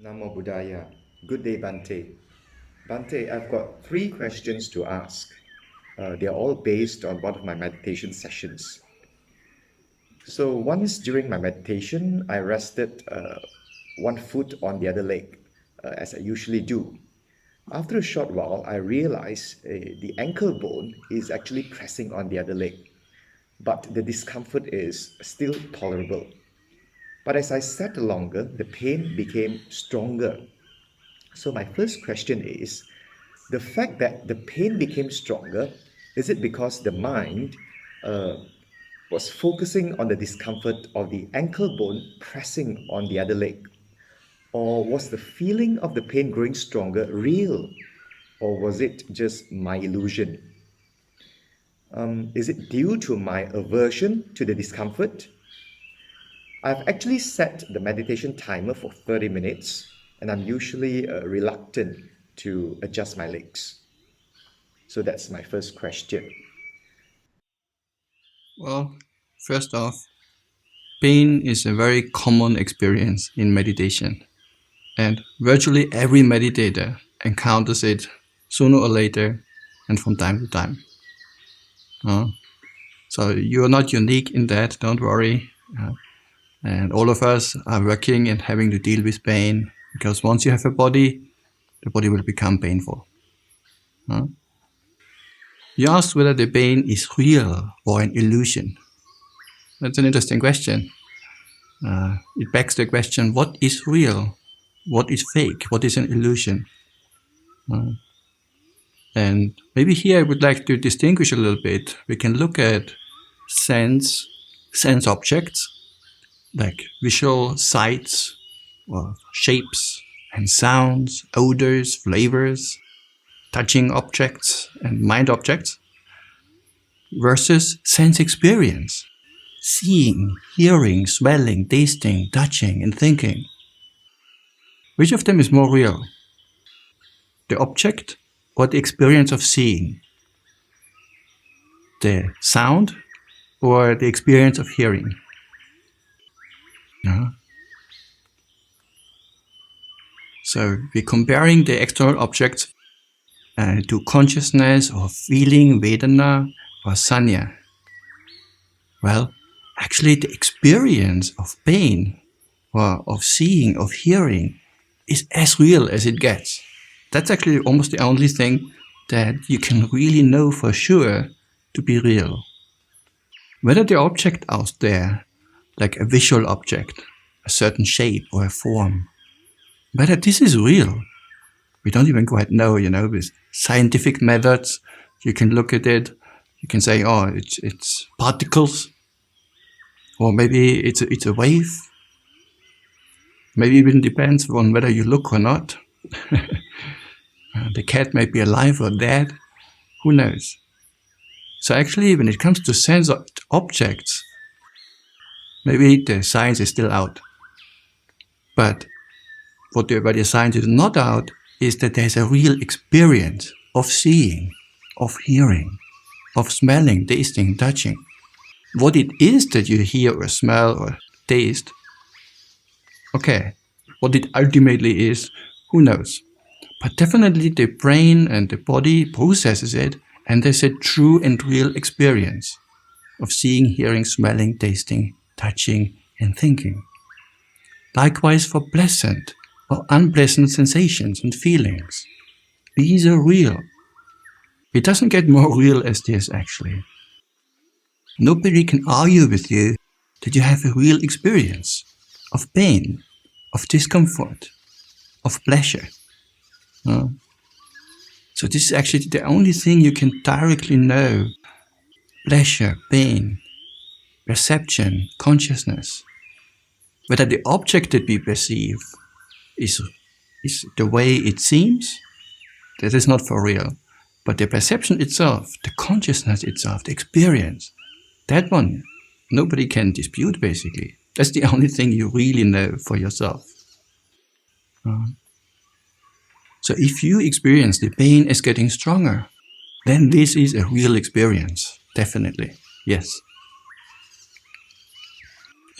Namo Buddhaya. Good day, Bante. Bante, I've got three questions to ask. They're all based on one of my meditation sessions. So, once during my meditation, I rested one foot on the other leg, as I usually do. After a short while, I realized the ankle bone is actually pressing on the other leg, but the discomfort is still tolerable. But as I sat longer, the pain became stronger. So, my first question is the fact that the pain became stronger, is it because the mind uh, was focusing on the discomfort of the ankle bone pressing on the other leg? Or was the feeling of the pain growing stronger real? Or was it just my illusion? Is it due to my aversion to the discomfort? I've actually set the meditation timer for 30 minutes, and I'm usually reluctant to adjust my legs. So that's my first question. Well, first off, pain is a very common experience in meditation, and virtually every meditator encounters it sooner or later and from time to time. So you're not unique in that, don't worry. And all of us are working and having to deal with pain, because once you have a body, the body will become painful. You asked whether the pain is real or an illusion. That's an interesting question. It begs the question, what is real? What is fake? What is an illusion? And maybe here I would like to distinguish a little bit. We can look at sense objects, like visual sights, or shapes and sounds, odors, flavors, touching objects and mind objects, versus sense experience, seeing, hearing, smelling, tasting, touching, and thinking. Which of them is more real? The object or the experience of seeing? The sound or the experience of hearing? So we're comparing the external objects to consciousness or feeling, Vedana or Sanya. Well, actually the experience of pain or of seeing, of hearing is as real as it gets. That's actually almost the only thing that you can really know for sure to be real. Whether the object out there, like a visual object, a certain shape or a form, whether this is real, we don't even quite know, with scientific methods, you can look at it, you can say, oh, it's particles, or maybe it's a wave. Maybe it even depends on whether you look or not. The cat may be alive or dead, who knows? So actually, when it comes to sense objects, maybe the science is still out. But what the science is not out is that there's a real experience of seeing, of hearing, of smelling, tasting, touching. What it is that you hear or smell or taste, okay, what it ultimately is, who knows? But definitely the brain and the body processes it, and there's a true and real experience of seeing, hearing, smelling, tasting, touching, and thinking. Likewise for pleasant or unpleasant sensations and feelings. These are real. It doesn't get more real as this, actually. Nobody can argue with you that you have a real experience of pain, of discomfort, of pleasure. So this is actually the only thing you can directly know. Pleasure, pain, perception, consciousness. Whether the object that we perceive is the way it seems, that is not for real. But the perception itself, the consciousness itself, the experience, that one, nobody can dispute basically. That's the only thing you really know for yourself. So if you experience the pain is getting stronger, then this is a real experience, definitely, yes.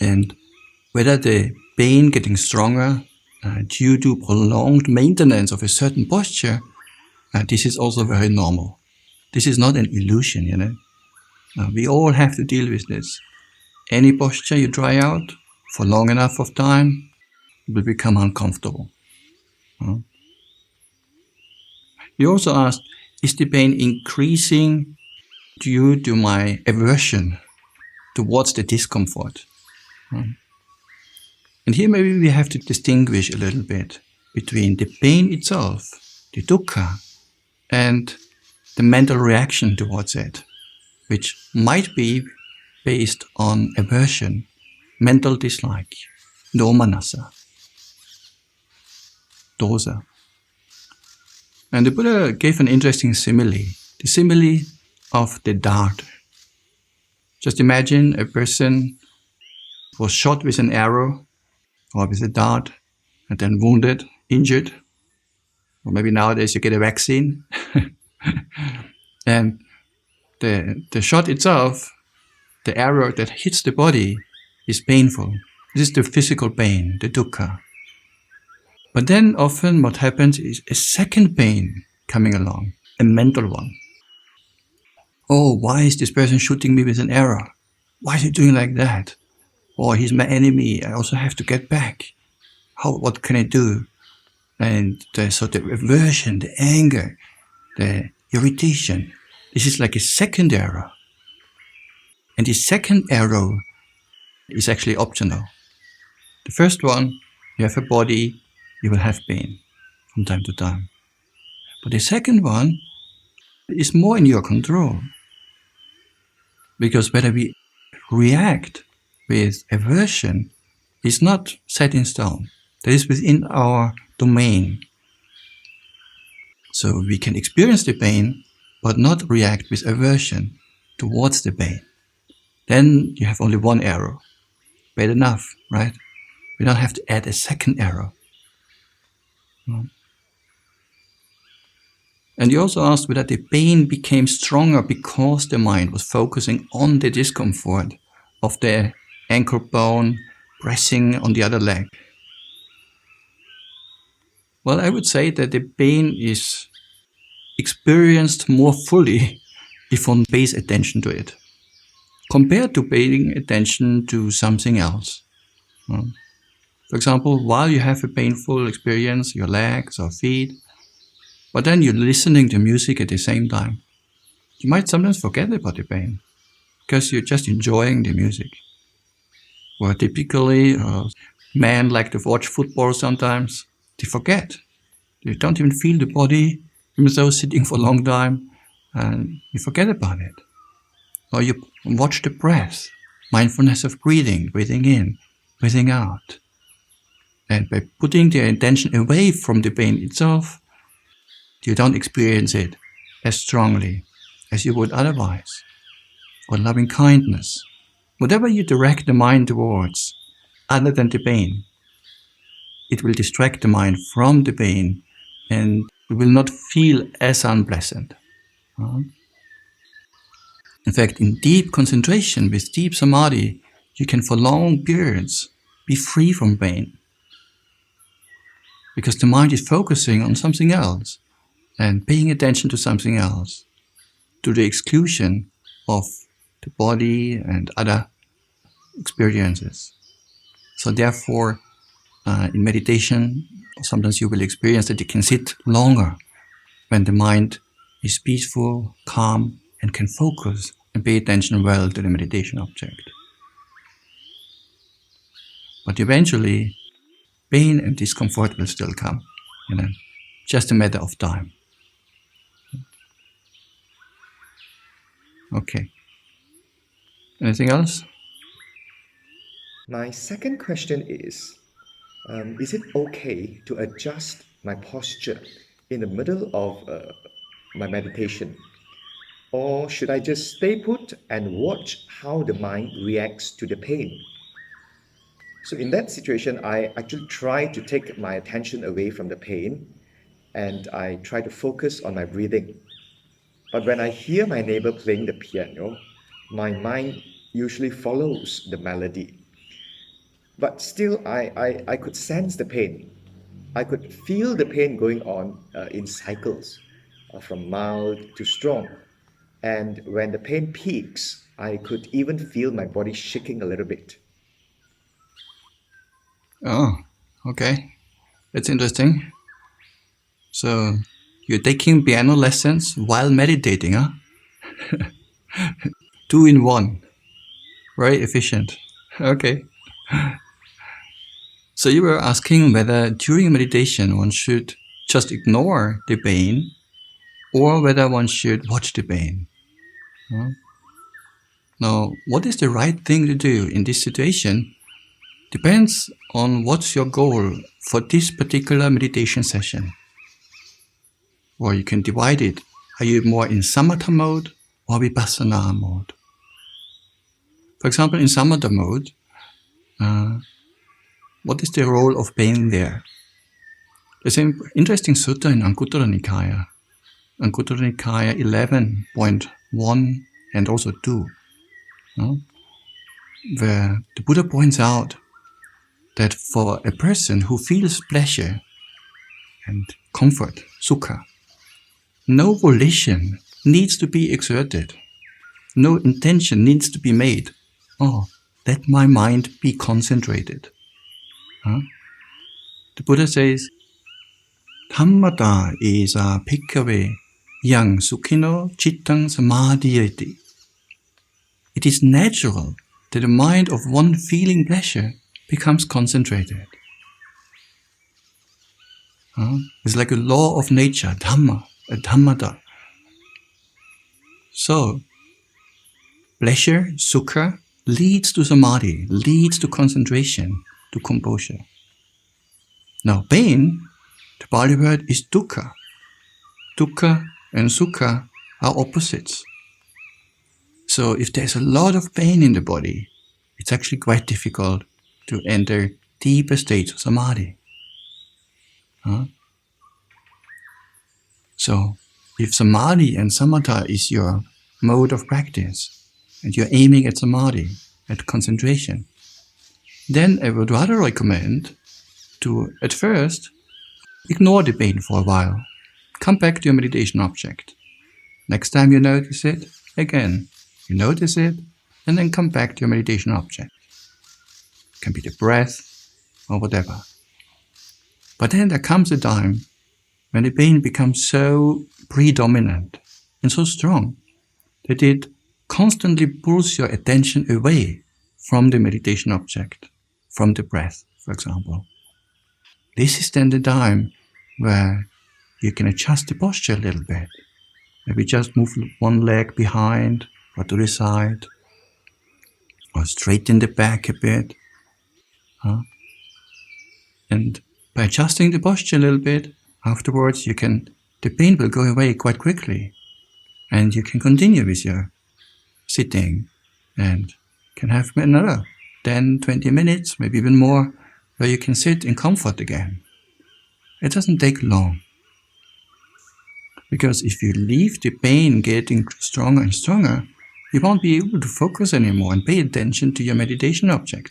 And whether the pain getting stronger due to prolonged maintenance of a certain posture, this is also very normal. This is not an illusion, we all have to deal with this. Any posture you try out for long enough of time will become uncomfortable. You also asked, is the pain increasing due to my aversion towards the discomfort? And here maybe we have to distinguish a little bit between the pain itself, the dukkha, and the mental reaction towards it, which might be based on aversion, mental dislike, domanassa, dosa. And the Buddha gave an interesting simile, the simile of the dart. Just imagine a person was shot with an arrow or with a dart and then wounded, injured, or maybe nowadays you get a vaccine. And the shot itself, the arrow that hits the body, is painful. This is the physical pain, the dukkha. But then often what happens is a second pain coming along, a mental one. Oh, why is this person shooting me with an arrow? Why is he doing like that? Or he's my enemy, I also have to get back. What can I do? And so the aversion, the anger, the irritation, this is like a second arrow. And the second arrow is actually optional. The first one, you have a body, you will have pain from time to time. But the second one is more in your control. Because whether we react with aversion is not set in stone. That is within our domain. So we can experience the pain, but not react with aversion towards the pain. Then you have only one arrow. Bad enough, right? We don't have to add a second arrow. And you also asked whether the pain became stronger because the mind was focusing on the discomfort of the ankle bone pressing on the other leg. Well, I would say that the pain is experienced more fully if one pays attention to it, compared to paying attention to something else. For example, while you have a painful experience, your legs or feet, but then you're listening to music at the same time, you might sometimes forget about the pain because you're just enjoying the music. Well, typically, men like to watch football sometimes. They forget. They don't even feel the body, even though sitting for a long time, and you forget about it. Or you watch the breath, mindfulness of breathing, breathing in, breathing out. And by putting the intention away from the pain itself, you don't experience it as strongly as you would otherwise. Or loving kindness. Whatever you direct the mind towards, other than the pain, it will distract the mind from the pain and it will not feel as unpleasant. In fact, in deep concentration, with deep samadhi, you can for long periods be free from pain. Because the mind is focusing on something else and paying attention to something else, to the exclusion of the body and other experiences. So therefore, in meditation, sometimes you will experience that you can sit longer when the mind is peaceful, calm, and can focus and pay attention well to the meditation object. But eventually, pain and discomfort will still come, just a matter of time. Okay. Anything else? My second question is it okay to adjust my posture in the middle of my meditation? Or should I just stay put and watch how the mind reacts to the pain? So in that situation, I actually try to take my attention away from the pain and I try to focus on my breathing. But when I hear my neighbor playing the piano, my mind usually follows the melody. But still, I could sense the pain. I could feel the pain going on in cycles, from mild to strong. And when the pain peaks, I could even feel my body shaking a little bit. Oh, okay. That's interesting. So you're taking piano lessons while meditating, huh? 2 in 1. Very efficient. Okay. So you were asking whether during meditation one should just ignore the pain or whether one should watch the pain. Huh? Now, what is the right thing to do in this situation depends on what's your goal for this particular meditation session. Or you can divide it. Are you more in Samatha mode or Vipassanā mode? For example, in Samatha mode, what is the role of pain there? There's an interesting sutta in Anguttara Nikaya, Anguttara Nikaya 11.1 and also 2, where the Buddha points out that for a person who feels pleasure and comfort, sukha, no volition needs to be exerted. No intention needs to be made. Oh, let my mind be concentrated. The Buddha says, Dhammata is a bhikkhave yang sukhino chittang samadhiyati. It is natural that the mind of one feeling pleasure becomes concentrated. It's like a law of nature, dhamma, a dhammata. So, pleasure, sukha, leads to samadhi, leads to concentration, to composure. Now, pain, the Pali word is dukkha. Dukkha and sukha are opposites. So if there's a lot of pain in the body, it's actually quite difficult to enter deeper states of samadhi. So if samadhi and samatha is your mode of practice, and you're aiming at samadhi, at concentration, then I would rather recommend to, at first, ignore the pain for a while. Come back to your meditation object. Next time you notice it, again, you notice it, and then come back to your meditation object. It can be the breath or whatever. But then there comes a time when the pain becomes so predominant and so strong that it constantly pulls your attention away from the meditation object, from the breath, for example. This is then the time where you can adjust the posture a little bit. Maybe just move one leg behind or to the side, or straighten the back a bit. And by adjusting the posture a little bit, afterwards the pain will go away quite quickly. And you can continue with your sitting and can have another 10, 20 minutes, maybe even more, where you can sit in comfort again. It doesn't take long. Because if you leave the pain getting stronger and stronger, you won't be able to focus anymore and pay attention to your meditation object.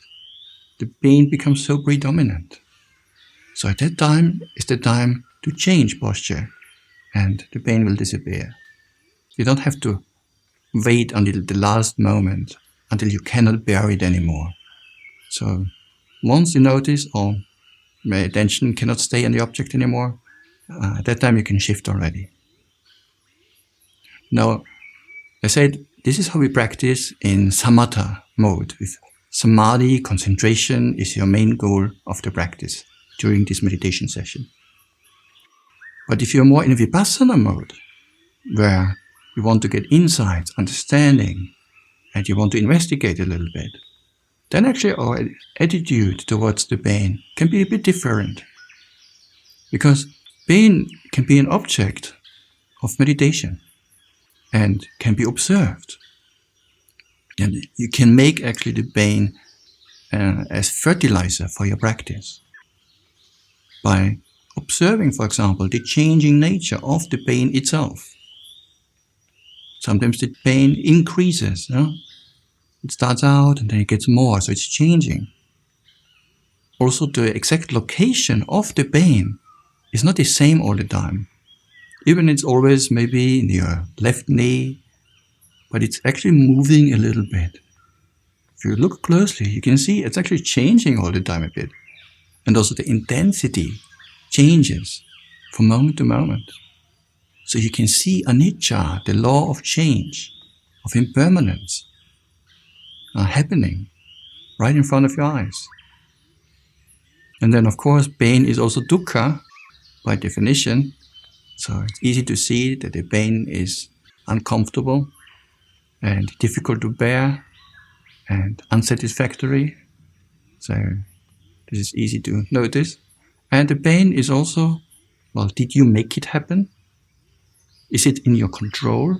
The pain becomes so predominant. So at that time is the time to change posture and the pain will disappear. You don't have to wait until the last moment, until you cannot bear it anymore. So once you notice, oh, my attention cannot stay on the object anymore, at that time you can shift already. Now, I said this is how we practice in Samatha mode. With samadhi, concentration is your main goal of the practice during this meditation session. But if you're more in Vipassana mode, where you want to get insights, understanding, and you want to investigate a little bit, then actually our attitude towards the pain can be a bit different. Because pain can be an object of meditation and can be observed. And you can make actually the pain as fertilizer for your practice. By observing, for example, the changing nature of the pain itself. Sometimes the pain increases. It starts out and then it gets more, so it's changing. also the exact location of the pain is not the same all the time. Even it's always maybe in your left knee, but it's actually moving a little bit. If you look closely, you can see it's actually changing all the time a bit. And also the intensity changes from moment to moment. So you can see anicca, the law of change, of impermanence, happening right in front of your eyes. And then of course pain is also dukkha by definition. So it's easy to see that the pain is uncomfortable and difficult to bear and unsatisfactory. So this is easy to notice. And the pain is also, well, did you make it happen? Is it in your control?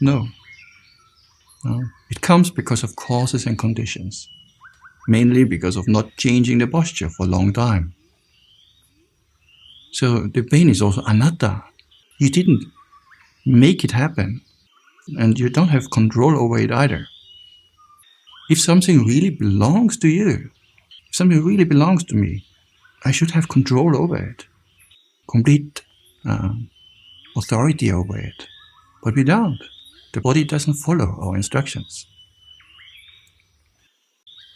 No. No. It comes because of causes and conditions, mainly because of not changing the posture for a long time. So the pain is also anatta. You didn't make it happen, and you don't have control over it either. If something really belongs to you, if something really belongs to me, I should have control over it, complete authority over it. But we don't. The body doesn't follow our instructions.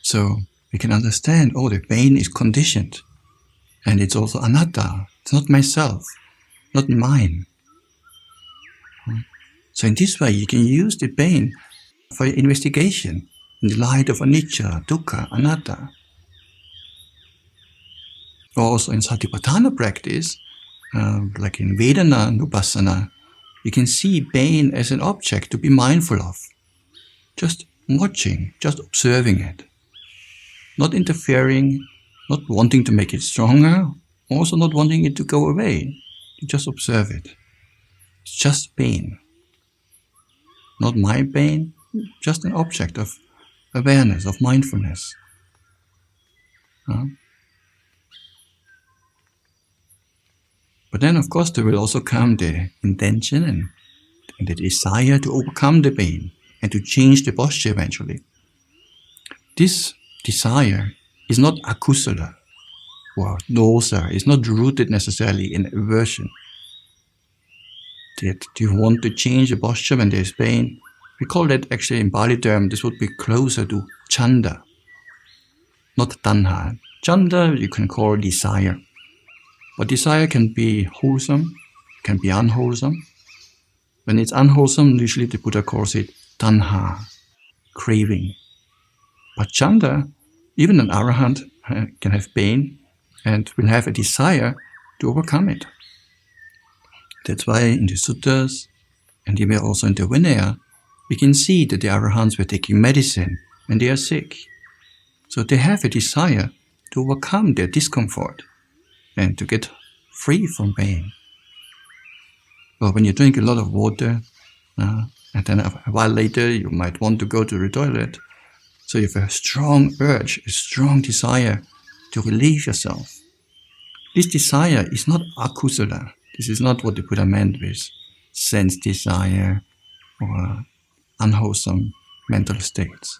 So we can understand, oh, the pain is conditioned. And it's also anatta. It's not myself, not mine. So in this way, you can use the pain for investigation in the light of anicca, dukkha, anatta. Also in Satipatthana practice, like in Vedana and Vipassanā, you can see pain as an object to be mindful of. Just watching, just observing it. Not interfering, not wanting to make it stronger, also not wanting it to go away. You just observe it. It's just pain. Not my pain, just an object of awareness, of mindfulness. But then, of course, there will also come the intention and the desire to overcome the pain and to change the posture eventually. This desire is not akusala or dosa, it's not rooted necessarily in aversion. That you want to change the posture when there's pain. We call that actually in Pali term, this would be closer to chanda, not tanha. Chanda you can call desire. But desire can be wholesome, can be unwholesome. When it's unwholesome, usually the Buddha calls it tanha, craving. But chanda, even an arahant can have pain and will have a desire to overcome it. That's why in the suttas, and even also in the Vinaya, we can see that the arahants were taking medicine when they are sick. So they have a desire to overcome their discomfort and to get free from pain. Well, when you drink a lot of water, and then a while later you might want to go to the toilet, so you have a strong urge, a strong desire to relieve yourself. This desire is not akusala. This is not what the Buddha meant with sense desire or unwholesome mental states.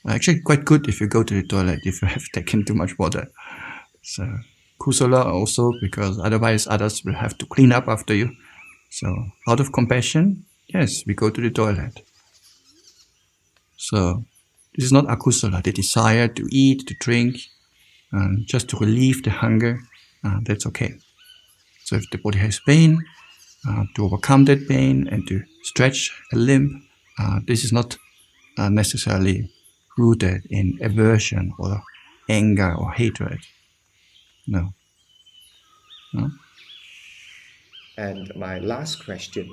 Actually, quite good if you go to the toilet if you have taken too much water. So kusala also, because otherwise others will have to clean up after you. So out of compassion, yes, we go to the toilet. So this is not akusala, the desire to eat, to drink, just to relieve the hunger, that's okay. So if the body has pain, to overcome that pain and to stretch a limb, this is not necessarily rooted in aversion or anger or hatred. No. No. And my last question,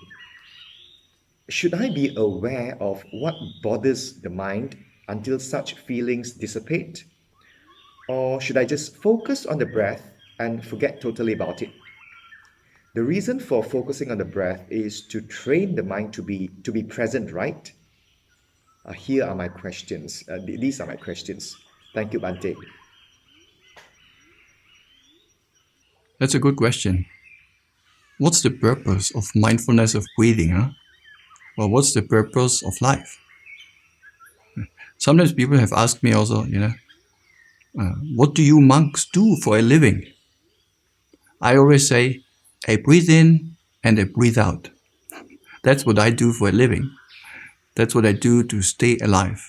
should I be aware of what bothers the mind until such feelings dissipate? Or should I just focus on the breath and forget totally about it? The reason for focusing on the breath is to train the mind to be present, right? Here are my questions. These are my questions. Thank you, Bhante. That's a good question. What's the purpose of mindfulness of breathing, huh? Well, what's the purpose of life? Sometimes people have asked me also, What do you monks do for a living? I always say, I breathe in and I breathe out. That's what I do for a living. That's what I do to stay alive.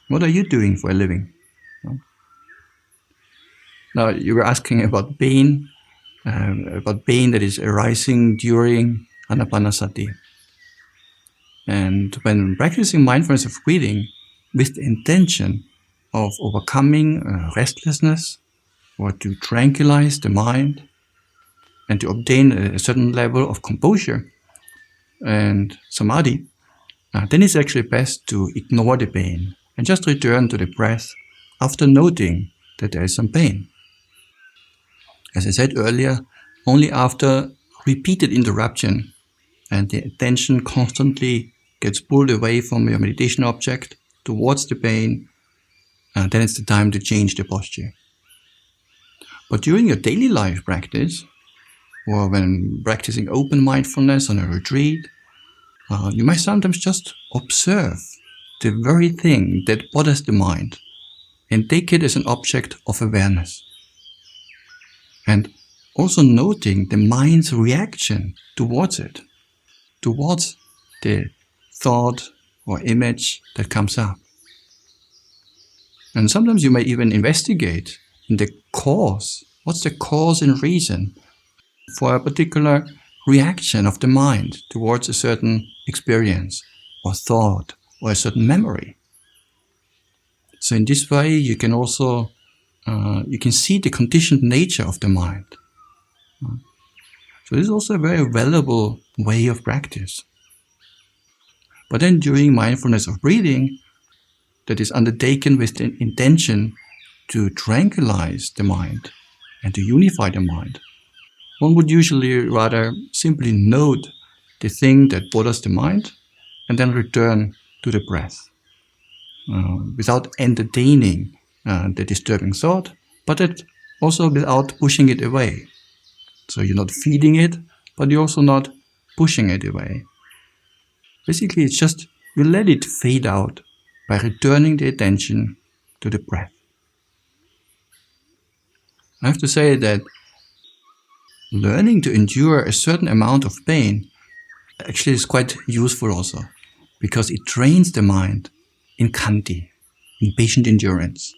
What are you doing for a living? Now, you were asking about pain that is arising during anapanasati. And when practicing mindfulness of breathing with the intention of overcoming restlessness or to tranquilize the mind and to obtain a certain level of composure and samadhi, then it's actually best to ignore the pain and just return to the breath after noting that there is some pain. As I said earlier, only after repeated interruption and the attention constantly gets pulled away from your meditation object towards the pain, then it's the time to change the posture. But during your daily life practice, or when practicing open mindfulness on a retreat, you might sometimes just observe the very thing that bothers the mind and take it as an object of awareness. And also noting the mind's reaction towards it, towards the thought or image that comes up. And sometimes you may even investigate in the cause. What's the cause and reason for a particular reaction of the mind towards a certain experience or thought or a certain memory? So in this way, you can also you can see the conditioned nature of the mind. So this is also a very valuable way of practice. But then during mindfulness of breathing, that is undertaken with the intention to tranquilize the mind and to unify the mind, one would usually rather simply note the thing that bothers the mind and then return to the breath without entertaining the disturbing thought, but that also without pushing it away. So you're not feeding it, but you're also not pushing it away. Basically, it's just you let it fade out by returning the attention to the breath. I have to say that learning to endure a certain amount of pain actually is quite useful also, because it trains the mind in khanti, in patient endurance.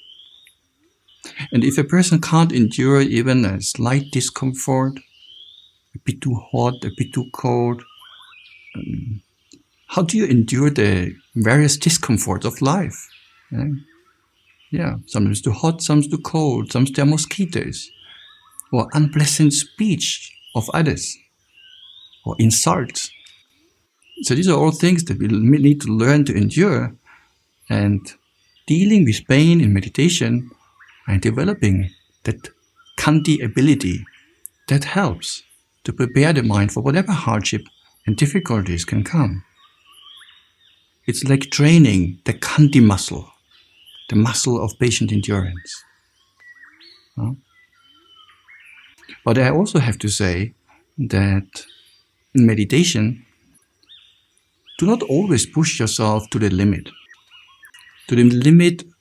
And if a person can't endure even a slight discomfort, a bit too hot, a bit too cold, how do you endure the various discomforts of life? Yeah, sometimes too hot, sometimes too cold, sometimes there are mosquitoes, or unpleasant speech of others, or insults. So these are all things that we need to learn to endure, and dealing with pain in meditation and developing that khanti ability, that helps to prepare the mind for whatever hardship and difficulties can come. It's like training the khanti muscle, the muscle of patient endurance. But I also have to say that in meditation, do not always push yourself to the limit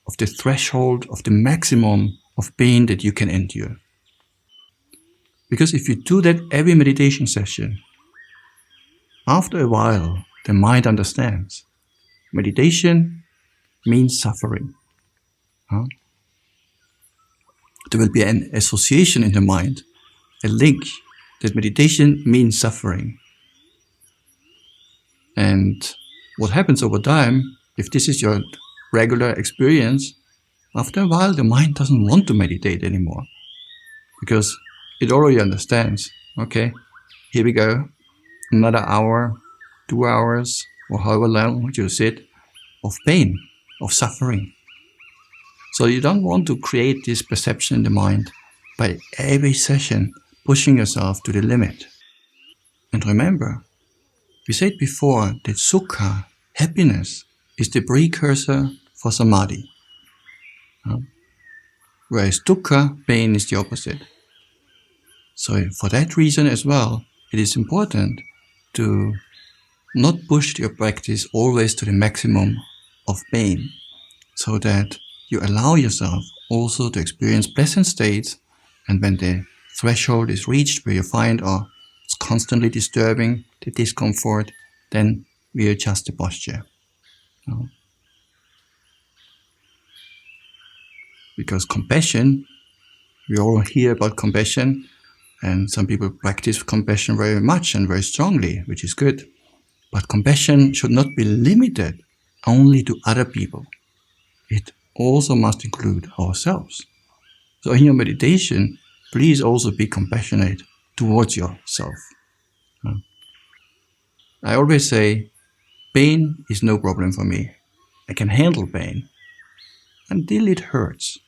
of the threshold of the maximum of pain that you can endure. Because if you do that every meditation session, after a while, the mind understands. Meditation means suffering. There will be an association in the mind, a link, that meditation means suffering. And what happens over time, if this is your regular experience, after a while the mind doesn't want to meditate anymore, because it already understands, okay, here we go, another hour, 2 hours, or however long you sit, of pain, of suffering. So you don't want to create this perception in the mind by every session pushing yourself to the limit. And remember, we said before that sukha, happiness, is the precursor for samadhi. Whereas dukkha, pain, is the opposite. So for that reason as well, it is important to not push your practice always to the maximum of pain, so that you allow yourself also to experience pleasant states, and when the threshold is reached where you find, oh, it's constantly disturbing, the discomfort, then we adjust the posture. Because compassion, we all hear about compassion, and some people practice compassion very much and very strongly, which is good. But compassion should not be limited only to other people. It also must include ourselves. So in your meditation, please also be compassionate towards yourself. I always say, pain is no problem for me. I can handle pain until it hurts.